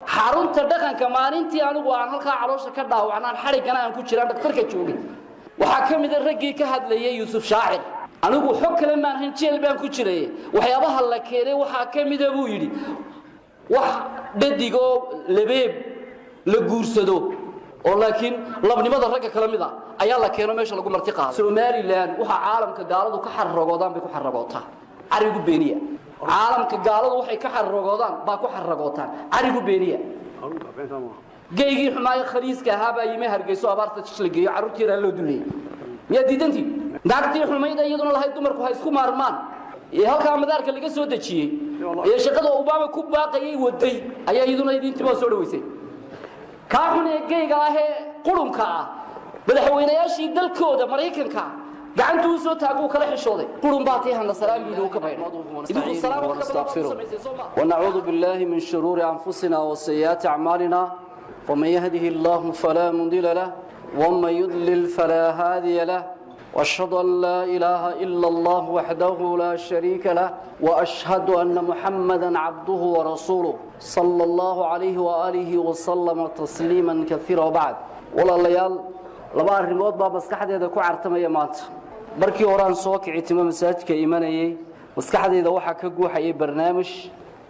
xarunta dhaqanka maalintii anigu aan halka caloosha ka dhaawacnaan xarigana aan ku jiraan dhaqtarka joogay waxa kamid ah raggii ka hadlayay Yuusuf Shaacir anigu xog kale ma ahan jeel baan ku jiray waxyaabaha la keenay waxa kamid ah buu yiri wax dhadigo labeeb la guursado oo laakiin labnimada ragga kala mid ah ayaa la keeno meesha lagu marti qaado Somaliland waxa caalamka gaaladu ka xarrogoodaan bay ku xarrogootaa arigu beeniya caalamka gaaladu waxay ka xarrogoodaan baa ku xarrogootaan arigu beeniya geeygi xumaay khaliiska haba yime hargeyso abaarta jisligeeyo carruurtiina loo duleeyay miya diidantii naagtii xumayda iyaduna lahayd dumarku ha isku maarmaan ee halka madaarka laga soo dajiyay ee shaqada Obama ku baaqayay waday ayaa iyaduna idintiba soo dhaweysay ka xunay geeyga ah qulunka ah madaxweynayaashii dalkooda Mareykanka gacantu soo taagu kala xishooday qulun baatay hana salaam biido ka bayno idinku salaam wa astaghfiru wa na'udhu billahi min shururi anfusina wa sayyiati a'malina ومن يهده الله فلا مضل له ومن يضلل فلا هادي له واشهد ان لا اله الا الله وحده لا شريك له واشهد ان محمدا عبده ورسوله صلى الله عليه واله وسلم تسليما كثيرا وبعد والله ليال laba arimood baa maskaxdeeda ku cartamaya maanta markii horaan soo kicitimo masaajidka iimanayay maskaxdeeda waxa ka guuxayay barnaamij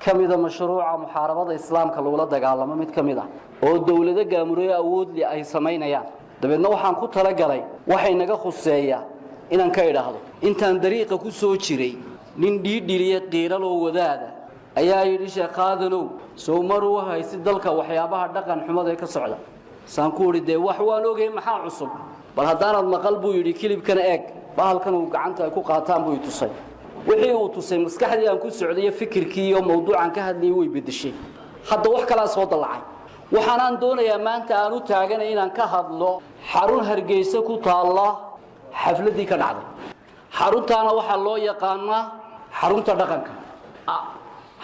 kamida mashruuca muxaarabada islaamka loola dagaalamo mid kamida oo dawladda gaamureey awood li ay sameynayaan dabeedna waxaan ku tala galay waxay naga khuseeyaa inaan ka idhaahdo intaan dariiqa ku soo jiray nin dhiidhiliye qiira loo wadaada ayaa yidhi sheekhaadanow soo maruu haysi dalka waxyaabaha dhaqan xumada ka socda saan ku uri wax waan ogeey maxaa cusub bal haddaanad maqal buu yidhi kilibkan eeg bahalkan uu gacanta ay ku qaataan buu tusay wixii uu tusay maskaxdii aan ku socday fikirkii iyo mawduucan ka hadlayay way bedeshay hadda wax kala soo dalacay waxaan doonayaa maanta aan u taaganay inaan ka hadlo xarun Hargeysa ku taala xafladii ka dhacday xaruntaana waxa loo yaqaanaa xarunta dhaqanka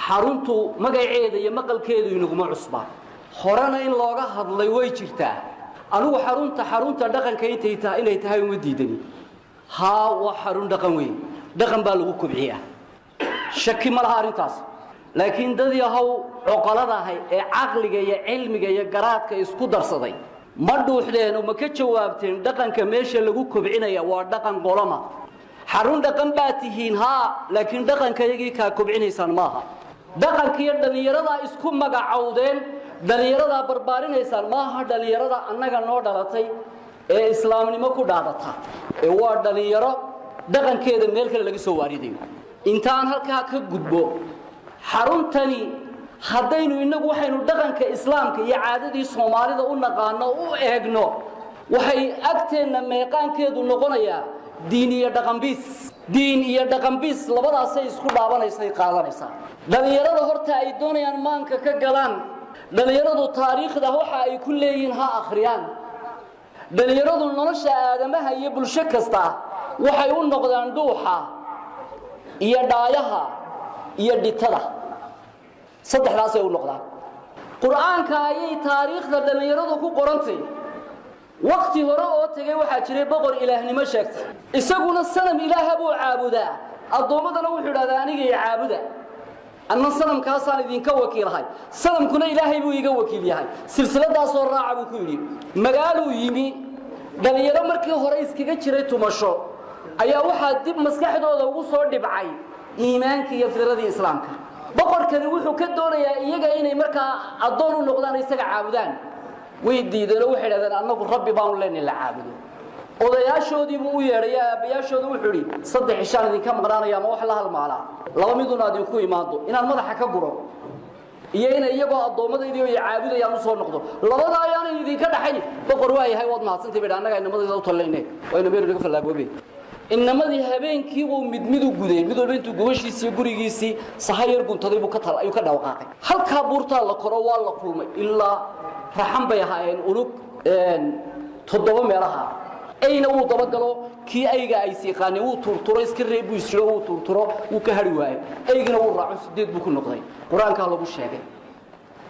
xaruntu magaceeda iyo maqalkeedu inaguma cusbaa horana in looga hadlay way jirtaa anigu xarunta dhaqanka inay tahay uma diidani waa xarun dhaqan weyn dhaqan baa lagu kubciyaa shaki ma laha arintaas laakiin dad yahow oqoladahay ee aqliga iyo cilmiga iyo garaadka isku darsaday ma dhuuxdeen oo ma ka jawaabteen dhaqanka meesha lagu kubcinaya waa dhaqan qolama xarun dhaqan baa tihiin laakiin dhaqankayagii ka kubcinaysan maaha dhaqankiyo dhalinyarada isku magacawdeen dhalinyarada barbaarinaysan maaha dhalinyarada annaga noo dhalatay ee islaamnimo ku dhaadata ee waa dhalinyaro dhaqankeeda meel kale laga soo waaridayo intaan halka ka gudbo xaruntani hadaynu inagu waxaynu dhaqanka islaamka iyo caadadii Soomaalida u naqaano u eegno waxay agteena meeqaankeedu noqonayaa diin iyo dhaqan bis labadaas ay isku dhaabanaysaa qaadanaysaa dhalinyarada horta ay doonayaan maanka ka galaan dhalinyaradu taariikhda waxa ay ku leeyihiin ha akhriyaan dhalinyaradu nolosha aadamaha iyo bulsho kasta waxay u noqdaan dhuuxa iyo dhaayaha iyo dhitada saddexdaas ay u noqdaan quraanka ayay taariikhda dhalinyaradu ku qorantay waqti hore oo tagay waxa jiray boqor ilaahnimo sheegtay isaguna sanam ilaaha buu caabudaa adoomadana wuxuu yiraahdaa aniga iyo caabuda anna sanamkaasaan idinka wakiilahay sanamkuna ilaahay buu iga wakiil yahay silsiladaas oo raaca buu ku yiri magaaluu yimi dhalinyaro markii hore iskaga jiray tumasho ayaa waxa dib maskaxdooda ugu soo dhibcay iimaanka iyo firadii islaamka boqorkani wuxuu ka doonayaa iyaga inay markaa adoon u noqdaan isaga caabudaan way diideen waxay yiraahdeen annagu rabbi baan leenahay la caabudo odayaashoodii buu u yeeray aabayaashoodu wuxuu yiri saddex ishaan idinka maqnaanaya ma wax la halmaala laba miduna aad ku imaado inaan madaxa ka guro iyo in iyagoo adoomadaydi oo caabudayaan u soo noqdo labada ayaan idinka dhaxay boqor waayahay wad mahadsantay baa annaga inamadayda u taleynay wayna meel laga falaagoobay inamadii habeenkii uu mid u guday mid walba intuu gubashiisii gurigiisii sahayar guntaday buu ka tal ayuu ka dhawaaqay halka buurta la koro waa la kulmay ilaa raxan bay ahaayeen unug toddoba meelaha ayna uu daba galo kii ayga ay siiqaanay uu turturo iska reebu islo uu turturo uu ka hari waayay aygina uu raaco sideed buu ku noqday quraanka lagu sheegay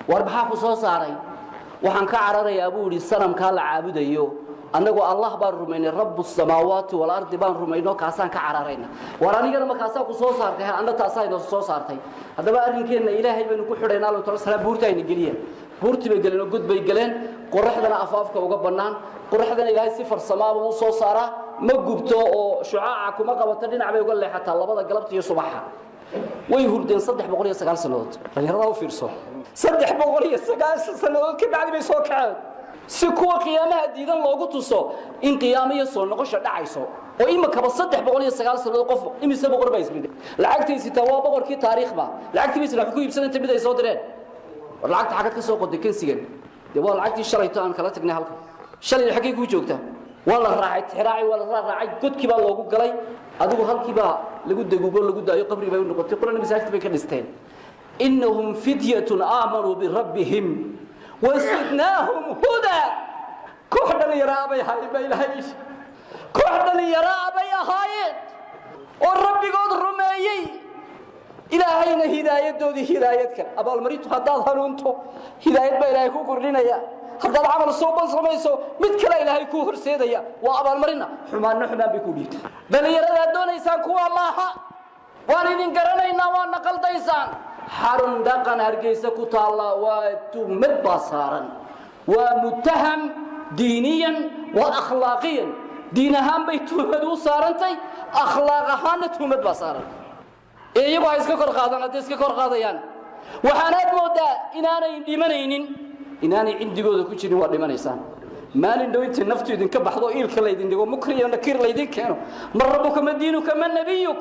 warbaxa ku soo saaray waxaan ka cararayaa buu yiri sanamka la caabudayo annagu Allah baan rumaynay rabbus samaawaati wal ardi baan rumayno kaasaan ka cararayna war anigana ma kaasa ku soo saartay anna taasaydo soo saartay hadaba arrinkeena ilaahay baynu ku xidhaynaa oo tala salaam buurtayna galiya buurtii bay galeen oo god bay galeen qorraxdana afaafka uga bannaan qorraxdana ilaahay si farsamaaba u soo saaraa ma gubto oo shucaaca kuma qabato dhinac bay uga leexataa labada galabta iyo subaxa way hurdeen 309 sanadood dhalinyarada u fiirso 309 sanadood ka bacdi bay soo kaceen si kuwa qiyaamaha diidan loogu tuso in qiyaamiyo soo noqosho dhacayso oo imika 309 sanadood qof imise boqor baa ismid lacagtiisa waa boqorkii taariikhba lacagtiisa wax ku iibsan inta mid ay soo direen lacagta xagad ka soo qoday kansigan waa lacagtii shalayto aan kala tagnay halka shalay xagee ku joogta wala raacay tixraaci wala raacay godkii baa loogu galay adigu halkii baa lagu daguubo lagu daayo qabri bay u noqotay quraan masaajid bay ka dhisteen innahum fityatun aamanu bi rabbihim wasidnaahum huda kooxdan yaraabay hayeen kooxdan yaraabay ahaayeen oo rabbigood rumeeyay ilaahayna hidaayadoodii hidaayadka abaalmarintu haddaad hanuunto hidaayad baa ilaahay ku kordhinaya haddaad camal sooban samayso mid kale ilaahay ku horseedaya waa abaalmarina xumaanna xumaan bay ku dhiibta dhalinyarada doonaysaan kuwa maaha waan idin garanaynaa waa naqaldaysaan xarun dhaqan hargeysa ku taalla waa tuhmad baa saaran waa mutaham diiniyan wa akhlaaqiyan diin ahaan bay tuhmad u saarantay akhlaaq ahaanna tuhmad baa saaran iyagu ay iska kor qaadan hadday iska kor qaadayaan waxaanaad moodaa inaanay dhimanaynin inaanay cindigooda ku jirin waa dhimanaysaan maalin dhow inta naftu idinka baxdo iilka laydin dhigo mukriyo nakir laydin keeno mar rabbuka ma diinuka ma nabiyuk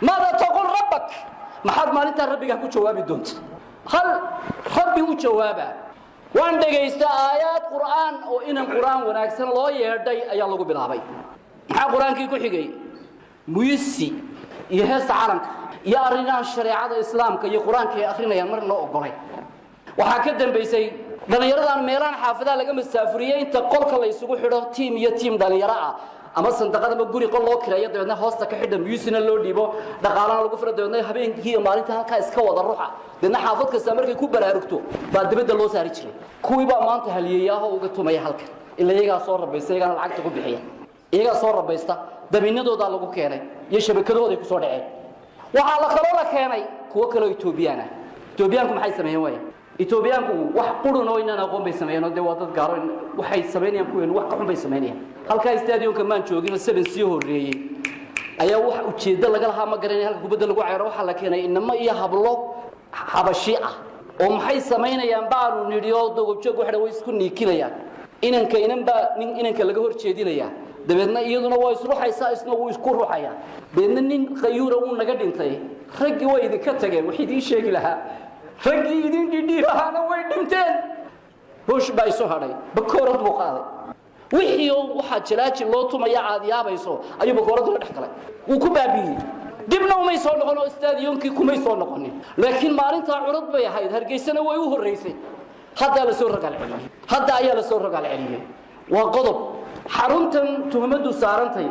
maada taqul rabbak maxaad maalintaa rabbigaa ku jawaabi doonta hal rabbi u jawaaba waan dhegaysta aayaad qur'aan oo inan qur'aan wanaagsan loo yeedhay ayaa lagu bilaabay maxaa qur'aankii ku xigay muyisi iyo heesta calanka iyo arrimaha shariicada islaamka iyo qur'aanka ay akhrinayaan mar loo ogolay waxaa ka dambeysay dhalinyaradan meelahan xaafadaha laga masaafuriyay inta qolka la isugu xidho tiim iyo tiim dhalinyaro ah ama sanduuqada ma guri qol loo kireeyo dabeedna hoosta ka xidhan muusina loo dhiibo dhaqaalaha lagu furo dabeedna habeenkii iyo maalinta halka iska wada ruuxa dadna xaafad kasta markay ku baraarugto baa dibadda loo saari jiray kuwii baa maanta haliyeeyaha uga tumaya halka ilaa iyaga soo rabaysta iyaga lacagta ku bixiya iyaga soo rabaysta dabinadooda lagu keenay iyo shabakadooda ku soo dhaceen waxa la kala la keenay kuwa kale Ethiopian Ethiopianku maxay sameeyeen way Ethiopianku wax qurun oo inaan aqoon bay sameeyeen oo dad gaar waxay sameeyeen kuween wax ka xun bay sameeyeen halka stadiumka maan joogin 7 sii horeeyay ayaa wax ujeeda laga lahaa ma garanay halka kubadda lagu ciyaaro waxa la keenay inama iyo hablo habashi ah oo maxay sameeyeen baanu nidhiyo dogo joog waxa way isku niikinayaan inanka laga hor jeedinaya dabeedna iyaduna waa isruuxaysaa isna uu isku ruuxaya beedna nin qayuura uu naga dhintay ragii way idinka tageen wixii idin sheegi lahaa ragii idin dhidhiibaana way dhinteen hoosh baa soo hadhay bakoorad buu qaaday wixii waxa jalaaji loo tumaya aad yaabayso ayuu bakoorad la dhex galay uu ku baabiyay dibna uma soo noqon oo stadiumkii kuma soo noqonin laakiin maalinta curad bay ahayd hargeysana way u horeysay hadda la soo ragal celiyay hadda ayaa la soo ragal celiyay waa qodob xaruntan tuhmadu saarantay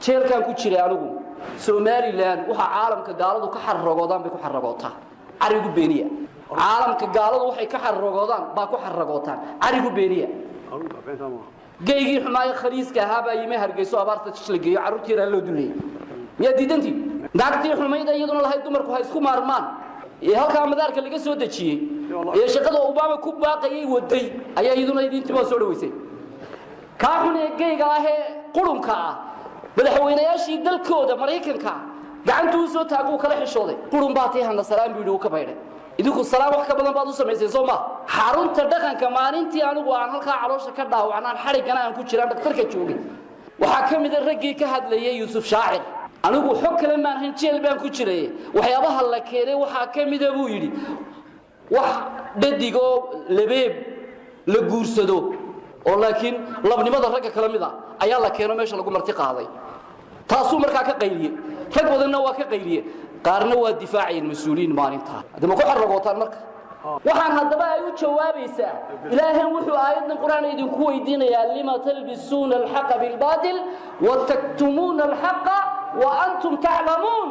jeelkan ku jiray anigu Somaliland waxa caalamka gaaladu ka xarrogoodaan bay ku xarrogootaa arigu beeniya caalamka gaaladu waxay ka xarrogoodaan baa ku xarrogootaan arigu beeniya geeygi xumaay khariiska haba yime hargeyso abaarta jisligeeyo caruurtiina loo dulay miya diidantii naagtii xumayda iyaduna lahayd dumarku ha isku maarmaan ee halka madaarka laga soo dajiyay ee shaqada Obama ku baaqayay waday ayaa iyaduna idintiba soo dhaweysay ka xunay geeyga ah qulunka ah madaxweynayaashii dalkooda Mareykanka gacantu soo taagu kala xishooday qulun baatay hana salaam biidu ka baydhay idinku salaam wax ka badan baad u sameysay Sooma xarunta dhaqanka maalintii anigu aan halka caloosha ka dhaawacnaan xarigana aan ku jiraan dhaqtarka joogay waxa kamid ah ragii ka hadlayay Yusuf Shaacir anigu xog kale ma ahan jeel baan ku jiray waxyaabaha la keenay waxa kamid ah buu yiri wax dhadigo labeeb la guursado oo laakiin labnimada ragga kala mid ah ayaa la keeno meesha lagu marti qaaday taasuu markaa ka qayliyay rag badanna waa ka qayliyay qaarna waa difaacayeen mas'uuliin maalinta hadaba ku xarragootaan marka waxaan hadaba ay u jawaabaysaa ilaahay wuxuu aayadan quraan idinku weydiinayaa lima talbisuuna alhaqa bil baadil wa taktumuna alhaqa wa antum ta'lamun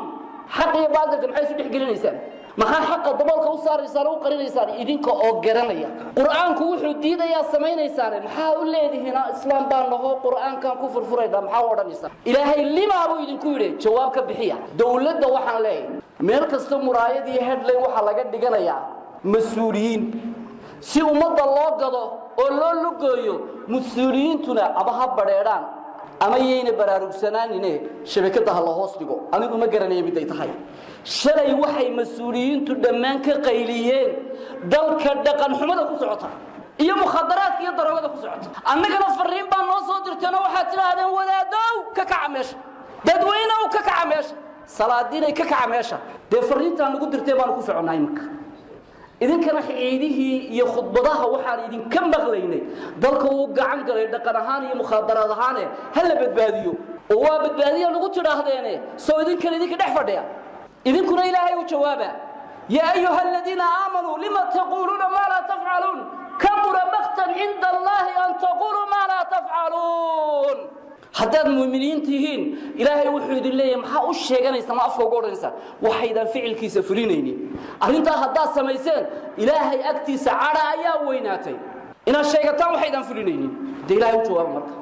haqqi baadilka maxay isku dhixgelinaysaan maxaa xaqa dabalka u saaraysaan oo qarinaysaan idinka oo garanaya quraanku wuxuu diidayaa sameeynaysan maxaa u leedihiin islaam baan naho quraankan ku furfurayda maxaa odhanaysan ilaahay lima buu idinku yiri jawaab ka bixiya dawladda waxaan leeyahay meel kasta muraayad iyo headline waxa laga dhiganayaa mas'uuliyiin si ummadda loo gado oo loo lugeeyo mas'uuliyiintuna abaha bareeraan ama yeena baraarugsanaanine shabakada la hoos dhigo anigu ma garanay mid ay tahay shalay waxay mas'uuliyiintu dhamaan ka qayliyeen dalka dhaqan xumada ku socota iyo mukhadaraadka iyo daroogada ku socota annagana fariin baan noo soo dirtayna waxa tiraahdeen wadaadow ka kaca meesha dadweynaha ka kaca meesha salaadiinay ka kaca meesha de fariintaan ugu dirtay baan ku soconay marka idinkana xiidihii iyo khudbadaha waxaan idin ka maqlaynay dalka uu gacan galay dhaqan ahaan iyo mukhadaraad ahaan hal badbaadiyo oo waa badbaadiyo lagu tiraahdeen soo idinkana idinka dhex fadhiya idinkuna ilaahay u jawaaba ya ayuha alladina aamanu lima taquluna ma la taf'alun kabura maqtan inda allahi an taqulu ma la taf'alun haddaad muuminiin tihiin ilaahay wuxuu idin leeyahay maxaa u sheeganaysa ma afka ugu odhanaysa waxaydan ficilkiisa fulinaynin arrintaa haddaad samayseen ilaahay agtiisa cadha ayaa weynaatay inaad sheegataan waxaydan fulinaynin de ilaahay u jawaaba marka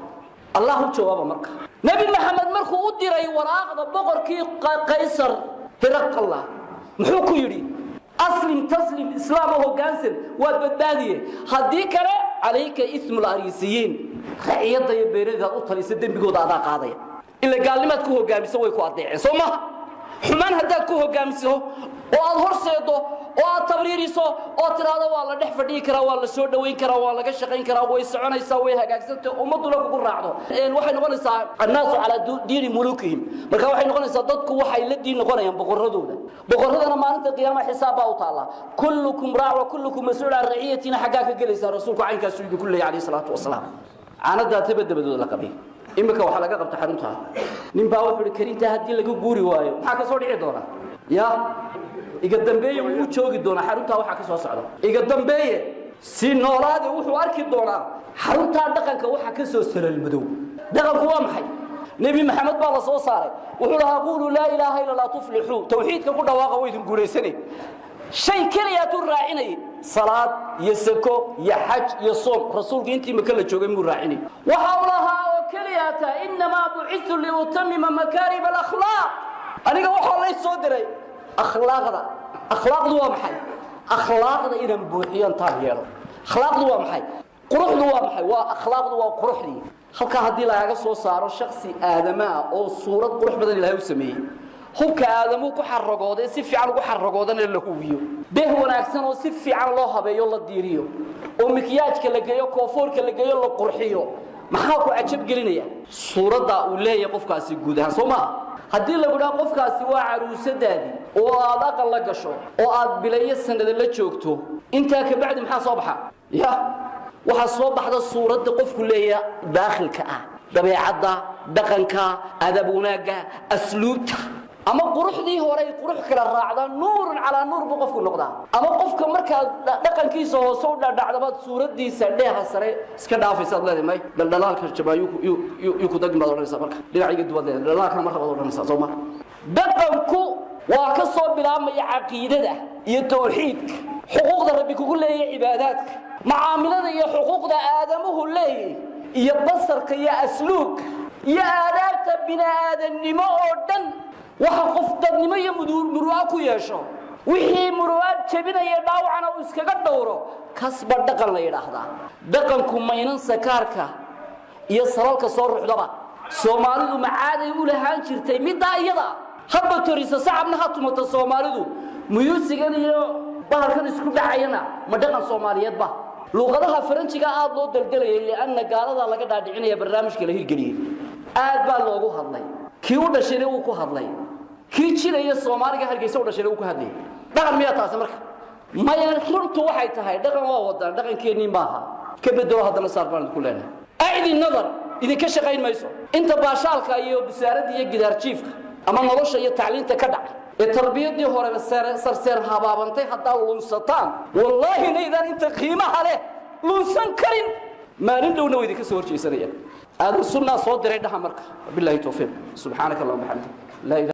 allah u jawaaba marka nabi maxamed markuu u diray waraaqda boqorkii qaysar hiraqallah muxuu ku yidhi aslim taslim islaam hoggaansan waad badbaadiye haddii kale calayka ismul arisiyiin raciyada iyo beerada u talisa dembigooda adaa qaadaya ila gaalnimaad ku hogaamiso way ku adeeceen soo ma xumaan haddaad ku hogaamiso oo aad horseedo oo aad tabriiriso oo tiraado waa la dhex fadhiyi karaa waa la soo dhaweyn karaa waa laga shaqayn karaa way soconaysaa way hagaagsantaa ummaduna kugu raacdo waxay noqonaysaa annaasu calaa diini mulukihim marka waxay noqonaysaa dadku waxay la diin noqonayaan boqorradana maalinta qiyaamaha xisaab baa u taala kullukum raac wa kullukum mas'uul an ra'iyatina xaggaa ka gelaysaa rasuulku caynkaas uu idinku leeyahay calayhi salaatu wasalaam caanadaa tabadabadooda la qabay imika waxa laga qabta xarunta nin baa wuxuu karinta hadii lagu guuri waayo maxaa ka soo dhici doona ya iga dambeeye uu joogi doona xarunta waxa ka soo socda iga dambeeye si noolaade wuxuu arki doona xarunta dhaqanka waxa ka soo salal madow dhaqanku waa maxay nabi maxamed baa la soo saaray wuxuu lahaa qulu la ilaha illa allah tuflihu tawxiidka ku dhawaaqa way idin guureysanay shay kaliya tu raacinay salaad iyo sako iyo xaj iyo soom rasuulku intii ma kala joogay muu raacinay waxa uu lahaa oo kaliya ta inma bu'ithu li utammima makarim al akhlaq aniga waxa la soo diray akhlaaqdu waa maxay akhlaaqda inaan buuxiyan taageero akhlaaqdu waa maxay quruxdu waa maxay waa akhlaaqdu waa quruxdii halka hadii laaga soo saaro shakhsi aadama oo suurad qurux badan ilaahay u sameeyay hubka aadamu ku xarragooday si fiican ugu xarragoodana la hubiyo beeh wanaagsan oo si fiican loo habeeyo la diiriyo oo mikiyaajka la geeyo koofoorka la geeyo la qurxiyo maxaa ku ajab gelinaya suurada uu leeyahay qofkaasi guud ahaan Soomaa hadii lagu dhaaf qofkaasi waa caruusadaadi oo aad aqal la gasho oo aad bilayo sanad la joogto inta ka bacdi maxaa soo baxa ya waxa soo baxda suurada qofku leeyahay daakhilka ah dabeecada dhaqanka adab wanaaga asluubta ama quruxdii hore qurux kala raacda nuurun ala nuur buu qofku noqdaa ama qofka marka dhaqankiisa hoos u dhacdabad suuradiisa dheeha sare iska dhaafaysa leedahay daldalaalka jabaayuku yu ku dagmad oranaysa marka dhinaciga duwad daldalaalka mar rabado oranaysa Soomaa dhaqanku waa ka soo bilaabmaya aqeedada iyo tawxiidka xuquuqda rabbi kugu leeyahay cibaadaadka macaamilada iyo xuquuqda aadamuhu leeyahay iyo basarka iyo asluubka iyo aadaabta bini'aadanimo oo dhan waxa qof dadnimo iyo muru'a ku yeesho wixii muru'a jabinaya dhaawacana uu iskaga dhowro kasba dhaqan la yiraahdaa dhaqanku maynan sakaarka iyo salalka soo ruuxdaba Soomaalidu macaaday u lahaan jirtay midda iyada habba torisa saxabna ha tumata Soomaalidu muyuusigan iyo bahalkan isku dhacayna ma dhaqan Soomaaliyeed ba luqadaha Faransiga aad loo daldalayay lianna gaalada laga dhaadhicinaya barnaamijka la hirgeliyay aad baa loogu hadlay kii u dhashay uu ku hadlay kii jiray Soomaaliga hargeysa u dhashay uu ku hadlay dhaqan miya taas marka ma runtu waxay tahay dhaqan waa wadan dhaqankeennii maaha ka bedelo hadana saarbaan ku leenahay aidi nadar idin ka shaqayn mayso inta baashaalka iyo bisaaradda iyo gidaar jiifka ama nolosha iyo tacliinta ka dhac ee tarbiyadii hore sarseer habaabantay hadaa lunsataan wallahi needan inta qiimaha leh lunsan karin maalin dhowna way idinka soo horjeesanayaan هذا السنة صدر عندها مركب بالله توفيق سبحانك اللهم وبحمدك لا إله